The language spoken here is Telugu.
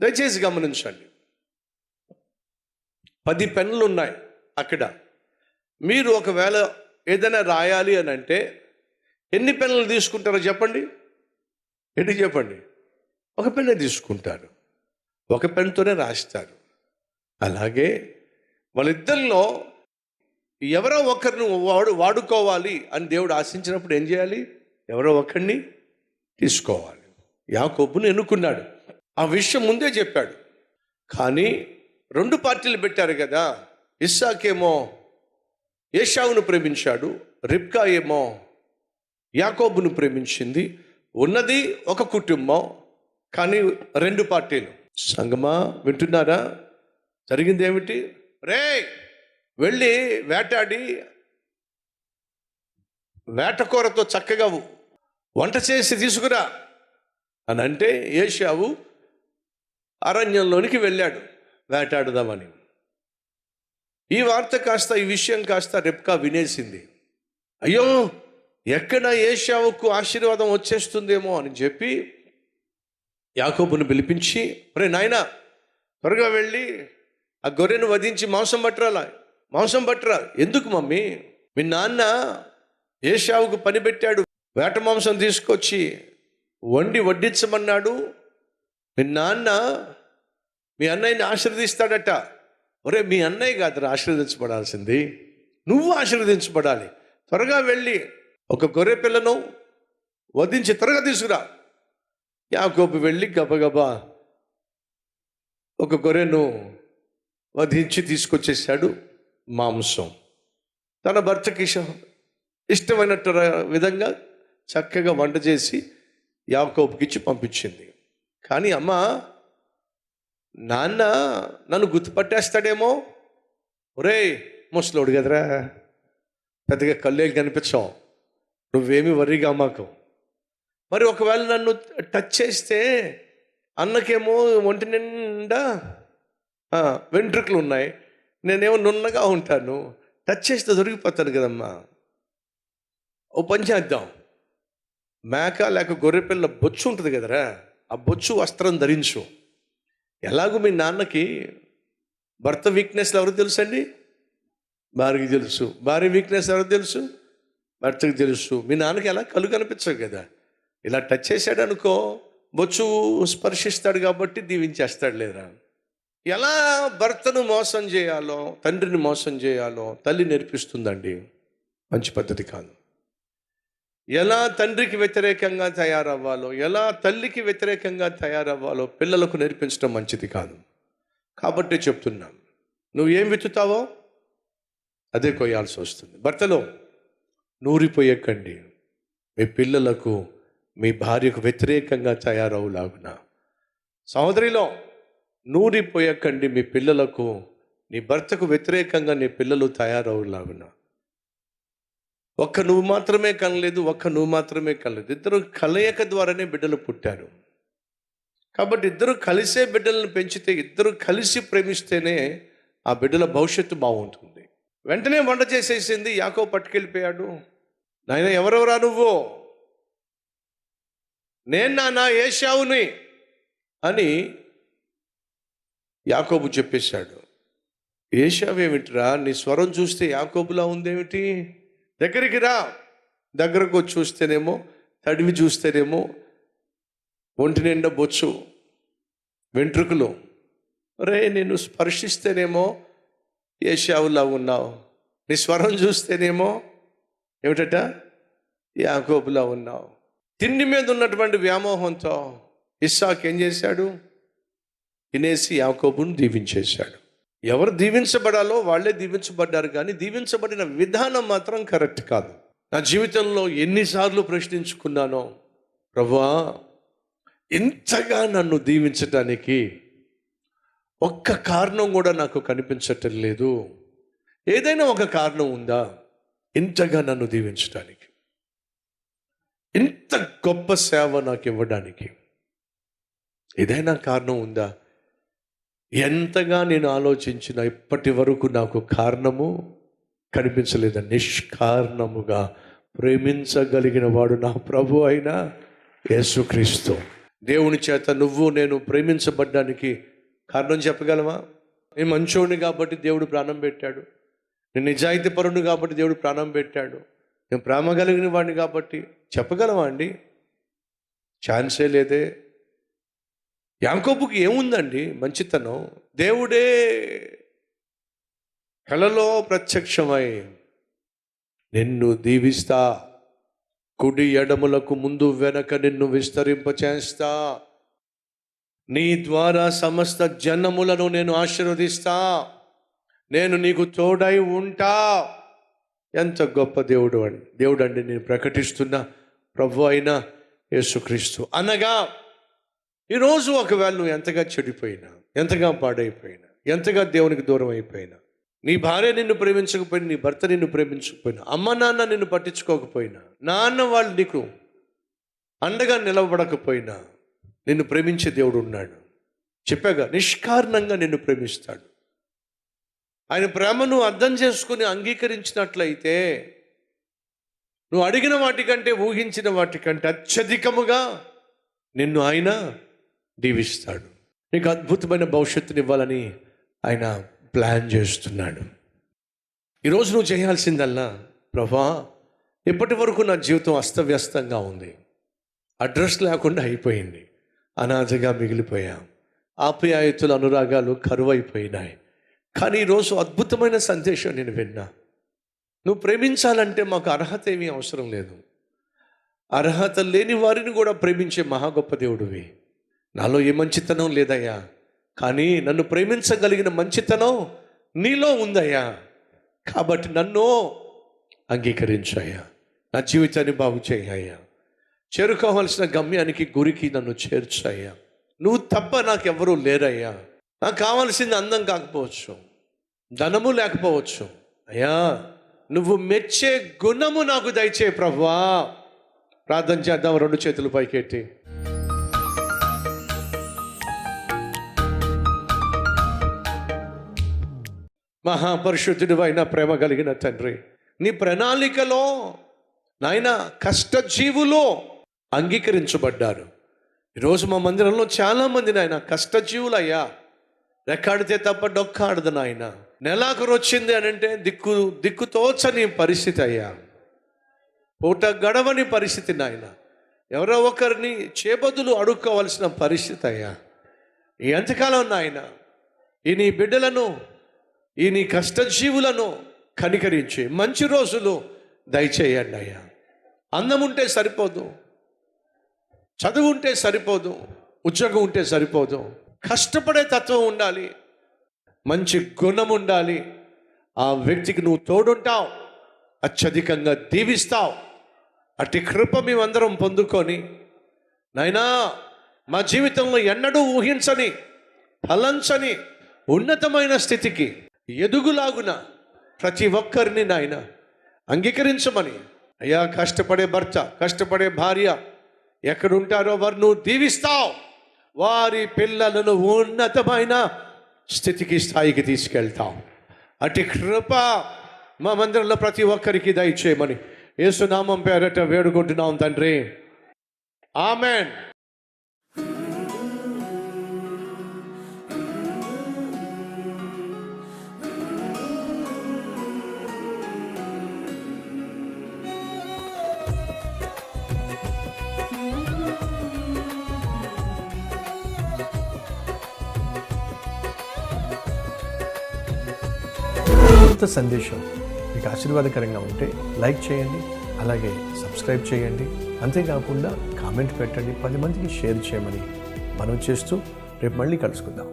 దయచేసి గమనించండి. 10 పెన్నులు ఉన్నాయి అక్కడ. మీరు ఒకవేళ ఏదైనా రాయాలి అని అంటే ఎన్ని పెన్నులు తీసుకుంటారో చెప్పండి. ఎన్ని చెప్పండి? ఒక పెన్ను తీసుకుంటారు, ఒక పెన్నుతోనే రాస్తారు. అలాగే వాళ్ళిద్దరిలో ఎవరో ఒకరిని వాడుకోవాలి అని దేవుడు ఆశించినప్పుడు ఏం చేయాలి? ఎవరో ఒకరిని తీసుకోవాలి. యాకోబుని ఎన్నుకున్నాడు. ఆ విషయం ముందే చెప్పాడు. కానీ 2 పార్టీలు పెట్టారు కదా. ఇస్సాకేమో ఏశావును ప్రేమించాడు, రిబ్కా ఏమో యాకోబును ప్రేమించింది. ఉన్నది ఒక కుటుంబం, కానీ 2 పార్టీలు. సంగమా వింటున్నారా? జరిగింది ఏమిటి? రే వెళ్ళి వేటాడి వేటకూరతో చక్కగా వంట చేసి తీసుకురా అని అంటే ఏశావు అరణ్యంలోనికి వెళ్ళాడు వేటాడుదామని. ఈ వార్త కాస్త, ఈ విషయం కాస్త రిబ్కా వినేసింది. అయ్యో, ఎక్కడ ఏశావుకు ఆశీర్వాదం వచ్చేస్తుందేమో అని చెప్పి యాకోబును పిలిపించి, ఒరే నాయనా, త్వరగా వెళ్ళి ఆ గొర్రెను వధించి మాంసం పట్టరా. ఎందుకు మమ్మీ? మీ నాన్న ఏశావుకు పని పెట్టాడు, వేట మాంసం తీసుకొచ్చి వడ్డించమన్నాడు. మీ నాన్న మీ అన్నయ్యని ఆశీర్వదిస్తాడట. ఒరే, మీ అన్నయ్య కాదురా ఆశీర్వదించబడాల్సింది, నువ్వు ఆశీర్వదించబడాలి. త్వరగా వెళ్ళి ఒక గొర్రె పిల్లను వధించి త్వరగా తీసుకురా. యాకోబు వెళ్ళి గబగబా ఒక గొర్రెను వధించి తీసుకొచ్చేసాడు మాంసం. తన భర్తకి ఇష్టమైనట్టు విధంగా చక్కగా వంట చేసి యాకోబుకి ఇచ్చి పంపించింది. కానీ అమ్మ, నాన్న నన్ను గుర్తుపట్టేస్తాడేమో. ఒరే ముసలోడు కదరా, పెద్దగా కళ్ళేకి కనిపించావు, నువ్వేమి వర్రీగా మాకు. మరి ఒకవేళ నన్ను టచ్ చేస్తే అన్నకేమో ఒంటి నిండా వెంట్రుకలు ఉన్నాయి, నేనేమో నున్నగా ఉంటాను, టచ్ చేస్తే దొరికిపోతాను కదమ్మా. ఓ పని చేద్దాం, మేక లేక గొర్రెపిల్ల బొచ్చు ఉంటుంది కదరా, ఆ బొచ్చు వస్త్రం ధరించు. ఎలాగూ మీ నాన్నకి భర్త వీక్నెస్లు ఎవరికి తెలుసండి? భార్యకి తెలుసు. భార్య వీక్నెస్ ఎవరికి తెలుసు? భర్తకి తెలుసు. మీ నాన్నకి ఎలా కళ్ళు కనిపించవు కదా. ఇలా టచ్ చేశాడు అనుకో, బొచ్చు స్పర్శిస్తాడు కాబట్టి దీవించేస్తాడు లేదా. ఎలా భర్తను మోసం చేయాలో, తండ్రిని మోసం చేయాలో తల్లి నేర్పిస్తుందండి. మంచి పద్ధతి కాదు. ఎలా తండ్రికి వ్యతిరేకంగా తయారవ్వాలో, ఎలా తల్లికి వ్యతిరేకంగా తయారవ్వాలో పిల్లలకు నేర్పించడం మంచిది కాదు. కాబట్టి చెప్తున్నాం, నువ్వు ఏం విత్తుతావో అదే కొయ్యాల్సి వస్తుంది. భర్తలో నూరిపోయకండి, మీ పిల్లలకు మీ భార్యకు వ్యతిరేకంగా తయారవులాగున. సహోదరిలో నూరిపోయకండి, మీ పిల్లలకు నీ భర్తకు వ్యతిరేకంగా నీ పిల్లలు తయారవులాగున. నువ్వు మాత్రమే కనలేదు, నువ్వు మాత్రమే కనలేదు, ఇద్దరు కలయిక ద్వారానే బిడ్డలు పుట్టారు. కాబట్టి ఇద్దరు కలిసే బిడ్డలను పెంచితే, ఇద్దరు కలిసి ప్రేమిస్తేనే ఆ బిడ్డల భవిష్యత్తు బాగుంటుంది. వెంటనే వంట చేసేసింది. యాకోబు పట్టుకెళ్ళిపోయాడు. నాయన, ఎవరెవరా నువ్వు? నేను నాన్న ఏశావుని అని యాకోబు చెప్పేశాడు. ఏశావేమిటిరా, నీ స్వరం చూస్తే యాకోబులా ఉందేమిటి? దగ్గరికి రా. దగ్గరకు వచ్చి చూస్తేనేమో, తడివి చూస్తేనేమో ఒంటి నిండా బొచ్చు, వెంట్రుకలు. రే, నిన్ను స్పర్శిస్తేనేమో ఏశావులా ఉన్నావు, నీ స్వరం చూస్తేనేమో ఏమిటట, యాకోబులా ఉన్నావు. తిండి మీద ఉన్నటువంటి వ్యామోహంతో ఇస్సాకు ఏం చేశాడు? తినేసి యాకోబును దీవించేశాడు. ఎవరు దీవించబడాలో వాళ్ళే దీవించబడ్డారు, కానీ దీవించబడిన విధానం మాత్రం కరెక్ట్ కాదు. నా జీవితంలో ఎన్నిసార్లు ప్రశ్నించుకున్నానో, ప్రభువా, ఇంతగా నన్ను దీవించటానికి ఒక్క కారణం కూడా నాకు కనిపించటం లేదు. ఏదైనా ఒక కారణం ఉందా ఇంతగా నన్ను దీవించడానికి, ఇంత గొప్ప సేవ నాకు ఇవ్వడానికి? ఏదైనా కారణం ఉందా? ఎంతగా నేను ఆలోచించిన ఇప్పటి వరకు నాకు కారణము కనిపించలేదు. నిష్కారణముగా ప్రేమించగలిగిన వాడు నా ప్రభు అయిన యేసుక్రీస్తు. దేవుని చేత నువ్వు నేను ప్రేమించబడ్డానికి కారణం చెప్పగలవా? నేను మంచోడిని కాబట్టి దేవుడు ప్రాణం పెట్టాడు, నేను నిజాయితీపరుని కాబట్టి దేవుడు ప్రాణం పెట్టాడు, నేను ప్రేమ కలిగిన వాడిని కాబట్టి చెప్పగలవా అండి? ఛాన్సే లేదే. యాకోబుకి ఏముందండి మంచితనం? దేవుడే కలలో ప్రత్యక్షమై నిన్ను దీవిస్తా, కుడి ఎడములకు ముందు వెనక నిన్ను విస్తరింపచేస్తా, నీ ద్వారా సమస్త జనములను నేను ఆశీర్వదిస్తా, నేను నీకు తోడై ఉంటా. ఎంత గొప్ప దేవుడు అండి నేను ప్రకటిస్తున్న ప్రభు అయిన యేసుక్రీస్తు. అనగా ఈరోజు ఒకవేళ నువ్వు ఎంతగా చెడిపోయినా, ఎంతగా పాడైపోయినా, ఎంతగా దేవునికి దూరం అయిపోయినా, నీ భార్య నిన్ను ప్రేమించకపోయినా, నీ భర్త నిన్ను ప్రేమించకపోయినా, అమ్మ నాన్న నిన్ను పట్టించుకోకపోయినా, నాన్న వాళ్ళు నీకు అండగా నిలబడకపోయినా, నిన్ను ప్రేమించే దేవుడు ఉన్నాడు. చెప్పాగా, నిష్కారణంగా నిన్ను ప్రేమిస్తాడు. ఆయన ప్రేమను అర్థం చేసుకుని అంగీకరించినట్లయితే నువ్వు అడిగిన వాటికంటే, ఊహించిన వాటికంటే అత్యధికముగా నిన్ను ఆయన దీవిస్తాడు. నీకు అద్భుతమైన భవిష్యత్తుని ఇవ్వాలని ఆయన ప్లాన్ చేస్తున్నాడు. ఈరోజు నువ్వు చేయాల్సిందల్లా, ప్రభా ఇప్పటి వరకు నా జీవితం అస్తవ్యస్తంగా ఉంది, అడ్రస్ లేకుండా అయిపోయింది, అనాథగా మిగిలిపోయా, ఆప్యాయతలు అనురాగాలు కరువైపోయినాయి. కానీ ఈరోజు అద్భుతమైన సందేశం నేను విన్నా. నువ్వు ప్రేమించాలంటే మాకు అర్హత ఏమీ అవసరం లేదు, అర్హత లేని వారిని కూడా ప్రేమించే మహా గొప్ప దేవుడివి. నాలో ఏ మంచితనం లేదయ్యా, కానీ నన్ను ప్రేమించగలిగిన మంచితనం నీలో ఉందయ్యా. కాబట్టి నన్ను అంగీకరించయ్యా, నా జీవితాన్ని బాగు చేయ్యా, చేరుకోవాల్సిన గమ్యానికి గురికి నన్ను చేర్చయ్యా. నువ్వు తప్ప నాకెవరూ లేరయ్యా. నాకు కావాల్సింది అందం కాకపోవచ్చు, ధనము లేకపోవచ్చు, అయ్యా నువ్వు మెచ్చే గుణము నాకు దయచేయి ప్రభువా. ప్రార్థన చేద్దాం, రెండు చేతులు పైకెట్టి. మహాపరిశుద్ధుడు అయిన ప్రేమ కలిగిన తండ్రి, నీ ప్రణాళికలో నాయన కష్టజీవులు అంగీకరించబడ్డారు. ఈరోజు మా మందిరంలో చాలామంది నాయన కష్టజీవులయ్యా. రెక్కాడితే తప్ప డొక్కాడదు నాయన. నెలాఖరు వచ్చింది అని అంటే దిక్కుతోచని పరిస్థితి అయ్యా, పూట గడవని పరిస్థితి నాయన. ఎవరో ఒకరిని చేబదులు అడుక్కోవాల్సిన పరిస్థితి అయ్యా. ఎంతకాలం నాయన ఈ నీ బిడ్డలను, ఈ నీ కష్టజీవులను కనికరించి మంచి రోజులు దయచేయండి అయ్యా. అందం ఉంటే సరిపోదు, చదువు ఉంటే సరిపోదు, ఉద్యోగం ఉంటే సరిపోదు, కష్టపడే తత్వం ఉండాలి, మంచి గుణం ఉండాలి. ఆ వ్యక్తికి నువ్వు తోడుంటావు, అత్యధికంగా దీవిస్తావు. అట్టి కృప మేమందరం పొందుకొని నాయనా మా జీవితంలో ఎన్నడూ ఊహించని, ఫలంచని ఉన్నతమైన స్థితికి ఎదుగులాగున ప్రతి ఒక్కరిని నాయన అంగీకరించమని అయ్యా. కష్టపడే భర్త, కష్టపడే భార్య ఎక్కడుంటారో వారు నువ్వు దీవిస్తావు. వారి పిల్లలను ఉన్నతమైన స్థితికి, స్థాయికి తీసుకెళ్తాం. అట్టి కృప మా మందిరంలో ప్రతి ఒక్కరికి దయచేయమని యేసునామం పేరట వేడుకుంటున్నాం తండ్రి, ఆమెన్. సందేశం మీకు ఆశీర్వాదకరంగా ఉంటే లైక్ చేయండి, అలాగే సబ్స్క్రైబ్ చేయండి. అంతేకాకుండా కామెంట్ పెట్టండి, 10 మందికి షేర్ చేయమని మనవి చేస్తూ రేపు మళ్ళీ కలుసుకుందాం.